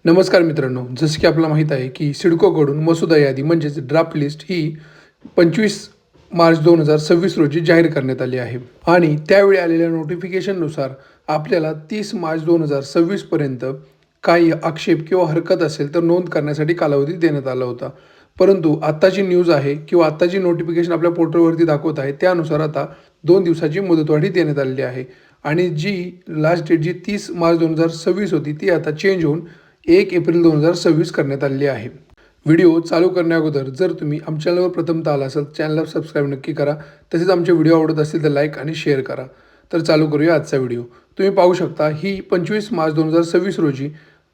नमस्कार मित्रांनो, जसं की आपल्याला माहीत आहे की सिडकोकडून मसुदा यादी म्हणजेच ड्राफ्ट लिस्ट ही 25 मार्च 2026 रोजी जाहीर करण्यात आली आहे आणि त्यावेळी आलेल्या नोटिफिकेशननुसार आपल्याला 30 मार्च 2026 पर्यंत काही आक्षेप किंवा हरकत असेल तर नोंद करण्यासाठी कालावधी देण्यात आला होता. परंतु आत्ताची न्यूज आहे किंवा आत्ताची नोटिफिकेशन आपल्या पोर्टलवरती दाखवत आहे त्यानुसार आता 2 दिवसाची मुदतवाढी देण्यात आलेली आहे आणि जी लास्ट डेट जी 30 मार्च 2026 होती ती आता चेंज होऊन 1 एप्रिल 2026 करण्यात आलेली आहे. व्हिडिओ चालू करण्याअगोदर जर तुम्ही आमच्या चॅनलवर प्रथमतः आला असाल चॅनलला सबस्क्राईब नक्की करा. तसेच आमचे व्हिडिओ आवडत असतील तर लाईक आणि शेअर करा. तर चालू करूया आजचा व्हिडिओ. तुम्ही पाहू शकता ही 25 मार्च 2026 रोजी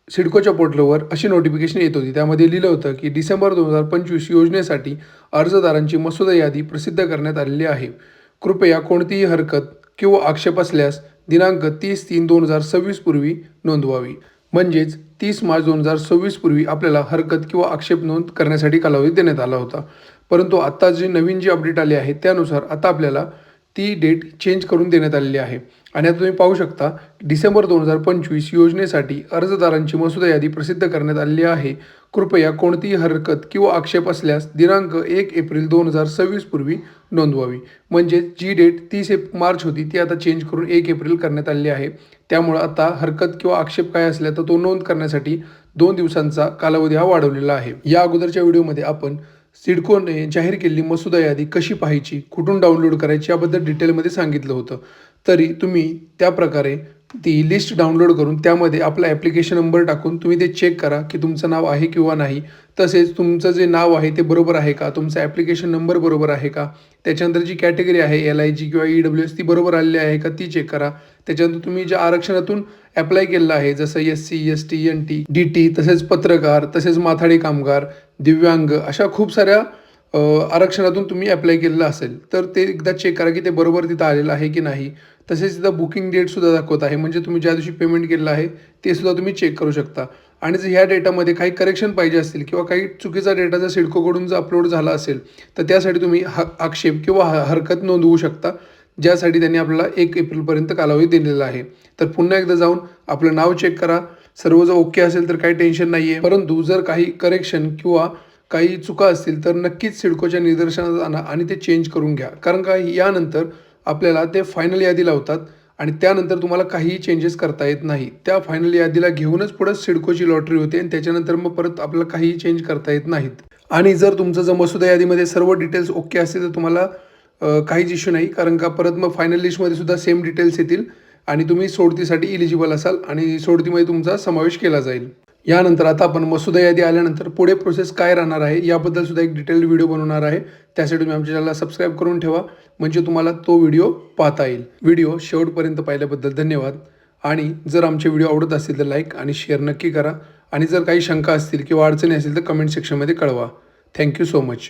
सिडकोच्या पोर्टलवर अशी नोटिफिकेशन येत होती. त्यामध्ये लिहिलं होतं की डिसेंबर 2025 योजनेसाठी अर्जदारांची मसुदा यादी प्रसिद्ध करण्यात आलेली आहे. कृपया कोणतीही हरकत किंवा आक्षेप असल्यास दिनांक 30/3/2026 पूर्वी नोंदवावी. म्हणजेच 30 मार्च 2026 पूर्वी आपल्याला हरकत किंवा आक्षेप नोंद करण्यासाठी कालावधी देण्यात आला होता. परंतु आत्ता जी नवीन जी अपडेट आली आहे त्यानुसार आता आपल्याला ती डेट चेंज करून देण्यात आलेली आहे आणि आता तुम्ही पाहू शकता डिसेंबर 2025 योजनेसाठी अर्जदारांची मसुदा यादी प्रसिद्ध करण्यात आलेली आहे. कृपया कोणतीही हरकत किंवा आक्षेप असल्यास दिनांक 1 एप्रिल 2026 पूर्वी नोंदवावी. म्हणजे जी डेट 30 मार्च होती ती आता चेंज करून 1 एप्रिल करण्यात आलेली आहे. त्यामुळं आता हरकत किंवा आक्षेप काय असल्या तर तो नोंद करण्यासाठी 2 दिवसांचा कालावधी हा वाढवलेला आहे. या अगोदरच्या व्हिडिओमध्ये आपण सिडकोने जाहीर केलेली मसुदा यादी कशी पाहायची, कुठून डाउनलोड करायची याबद्दल डिटेलमध्ये सांगितलं होतं. तरी तुम्ही त्या प्रकारे ती लिस्ट डाउनलोड करून त्यामध्ये आपला ॲप्लिकेशन नंबर टाकून तुम्ही ते चेक करा की तुमचं नाव आहे किंवा नाही. तसेच तुमचं जे नाव आहे ते बरोबर आहे का, तुमचा ॲप्लिकेशन नंबर बरोबर आहे का, त्याच्यानंतर जी कॅटेगरी आहे LIG किंवा EWS ती बरोबर आलेली आहे का ती चेक करा. त्याच्यानंतर तुम्ही ज्या आरक्षणातून ॲप्लाय केलेलं आहे जसं SC ST NT DT तसेच पत्रकार तसेच माथाडी कामगार दिव्यांग अशा खूप साऱ्या आरक्षणातून तुम्ही अप्लाय केलेलं असेल तर ते एकदा चेक करा की ते बरोबर तिथं आलेलं आहे की नाही. तसेच तिथं बुकिंग डेटसुद्धा दाखवत आहे म्हणजे तुम्ही ज्या दिवशी पेमेंट केलेलं आहे ते सुद्धा तुम्ही चेक करू शकता. आणि जर ह्या डेटामध्ये काही करेक्शन पाहिजे असतील किंवा काही चुकीचा डेटा जर सिडकोकडून जर अपलोड झाला असेल तर त्यासाठी तुम्ही आक्षेप किंवा हरकत नोंदवू शकता, ज्यासाठी त्यांनी आपल्याला 1 एप्रिलपर्यंत कालावधी दिलेला आहे. तर पुन्हा एकदा जाऊन आपलं नाव चेक करा. सर्व जर ओके असेल तर काही टेन्शन नाही आहे. परंतु जर काही करेक्शन किंवा काही चुका असतील तर नक्कीच सिडकोच्या निदर्शनास आणा आणि ते चेंज करून घ्या. कारण का यानंतर आपल्याला ते फायनल यादी लावतात आणि त्यानंतर तुम्हाला काहीही चेंजेस करता येत नाही. त्या फायनल यादीला घेऊनच पुढं सिडकोची लॉटरी होते आणि त्याच्यानंतर मग परत आपल्याला काहीही चेंज करता येत नाहीत. आणि जर तुमचं जर मसुदा यादीमध्ये सर्व डिटेल्स ओके असतील तर तुम्हाला काहीच इश्यू नाही. कारण का परत मग फायनल लिस्टमध्ये सुद्धा सेम डिटेल्स येतील आणि तुम्ही सोडतीसाठी इलिजिबल असाल आणि सोडतीमध्ये तुमचा समावेश केला जाईल. यानंतर आता आपण मसुदा यादी आल्यानंतर पुढे प्रोसेस काय राहणार आहे याबद्दल सुद्धा एक डिटेल व्हिडिओ बनवणार आहे. त्यासाठी तुम्ही आमच्या चॅनलला सबस्क्राईब करून ठेवा म्हणजे तुम्हाला तो व्हिडिओ पाहता येईल. व्हिडिओ शेवटपर्यंत पाहिल्याबद्दल धन्यवाद. आणि जर आमचे व्हिडिओ आवडत असतील तर लाईक आणि शेअर नक्की करा आणि जर काही शंका असतील किंवा अडचणी असतील तर कमेंट सेक्शनमध्ये कळवा. Thank you so much.